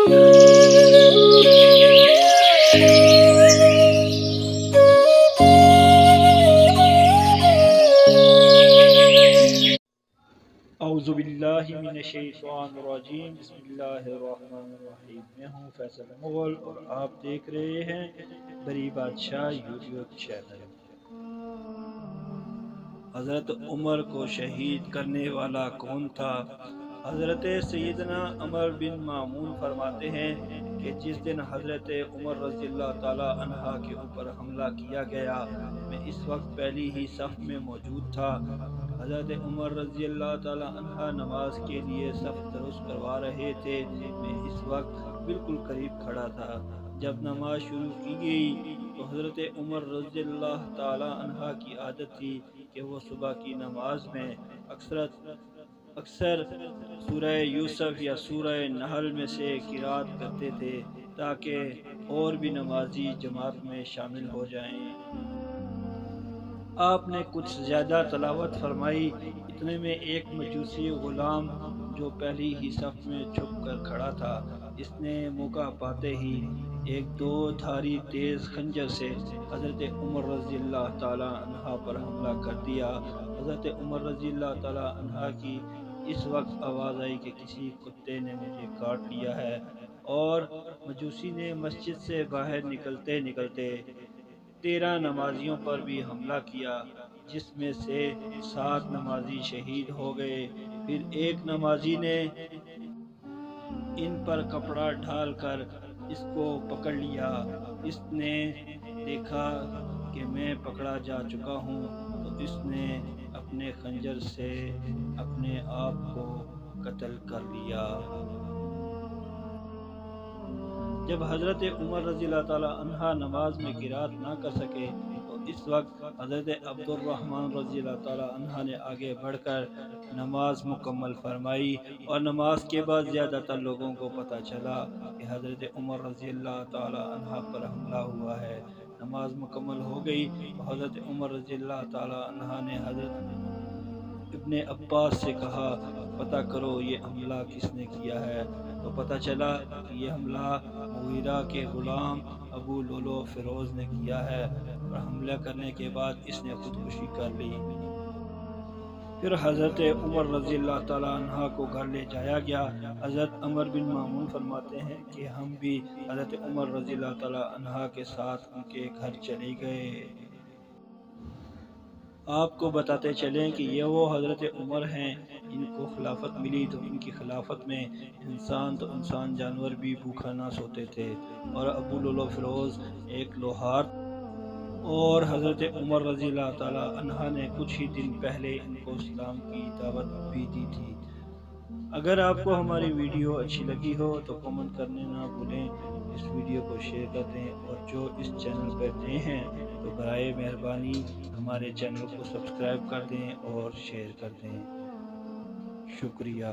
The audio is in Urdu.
اعوذ باللہ من الشیطان الرجیم، بسم اللہ الرحمن الرحیم۔ میں ہوں فیصل مغل اور آپ دیکھ رہے ہیں بری بادشاہ یوٹیوب چینل۔ حضرت عمر کو شہید کرنے والا کون تھا؟ حضرت سیدنا عمر بن مامون فرماتے ہیں کہ جس دن حضرت عمر رضی اللہ تعالی عنہ کے اوپر حملہ کیا گیا، میں اس وقت پہلی ہی صف میں موجود تھا۔ حضرت عمر رضی اللہ تعالی عنہ نماز کے لیے صف درست کروا رہے تھے۔ میں اس وقت بالکل قریب کھڑا تھا۔ جب نماز شروع کی گئی تو حضرت عمر رضی اللہ تعالی عنہ کی عادت تھی کہ وہ صبح کی نماز میں اکثر سورہ یوسف یا سورہ نحل میں سے قرات کرتے تھے تاکہ اور بھی نمازی جماعت میں شامل ہو جائیں۔ آپ نے کچھ زیادہ تلاوت فرمائی، اتنے میں ایک مجوسی غلام جو پہلی ہی صف میں چھپ کر کھڑا تھا، اس نے موقع پاتے ہی ایک دو دھاری تیز خنجر سے حضرت عمر رضی اللہ تعالی عنہ پر حملہ کر دیا۔ حضرت عمر رضی اللہ تعالی عنہ کی اس وقت آواز آئی کہ کسی کتے نے مجھے کاٹ لیا ہے، اور مجوسی نے مسجد سے باہر نکلتے نکلتے 13 نمازیوں پر بھی حملہ کیا، جس میں سے 7 نمازی شہید ہو گئے۔ پھر ایک نمازی نے ان پر کپڑا ڈال کر اس کو پکڑ لیا۔ اس نے دیکھا کہ میں پکڑا جا چکا ہوں تو اس نے اپنے خنجر سے اپنے آپ کو قتل کر لیا۔ جب حضرت عمر رضی اللہ تعالی عنہ نماز میں قرات نہ کر سکے تو اس وقت حضرت عبد الرحمن رضی اللہ تعالی عنہ نے آگے بڑھ کر نماز مکمل فرمائی، اور نماز کے بعد زیادہ تر لوگوں کو پتہ چلا کہ حضرت عمر رضی اللہ تعالی عنہ پر حملہ ہوا ہے۔ نماز مکمل ہو گئی تو حضرت عمر رضی اللہ تعالی عنہ نے حضرت ابن عباس سے کہا، پتہ کرو یہ حملہ کس نے کیا ہے۔ تو پتہ چلا کہ یہ حملہ مغیرہ کے غلام ابو لولو feroz نے کیا ہے، اور حملہ کرنے کے بعد اس نے خودکشی کر لی۔ پھر حضرت عمر رضی اللہ تعالی عنہ کو گھر لے جایا گیا۔ حضرت عمر بن مامون فرماتے ہیں کہ ہم بھی حضرت عمر رضی اللہ تعالی عنہ کے ساتھ ان کے گھر چلے گئے۔ آپ کو بتاتے چلیں کہ یہ وہ حضرت عمر ہیں جن کو خلافت ملی تو ان کی خلافت میں انسان تو انسان جانور بھی بھوکا نہ سوتے تھے، اور ابو لولو feroz ایک لوہار، اور حضرت عمر رضی اللہ تعالی عنہ نے کچھ ہی دن پہلے ان کو اسلام کی دعوت بھی دی تھی۔ اگر آپ کو ہماری ویڈیو اچھی لگی ہو تو کمنٹ کرنے نہ بھولیں، اس ویڈیو کو شیئر کر دیں، اور جو اس چینل پر نئے ہیں تو برائے مہربانی ہمارے چینل کو سبسکرائب کر دیں اور شیئر کر دیں۔ شکریہ۔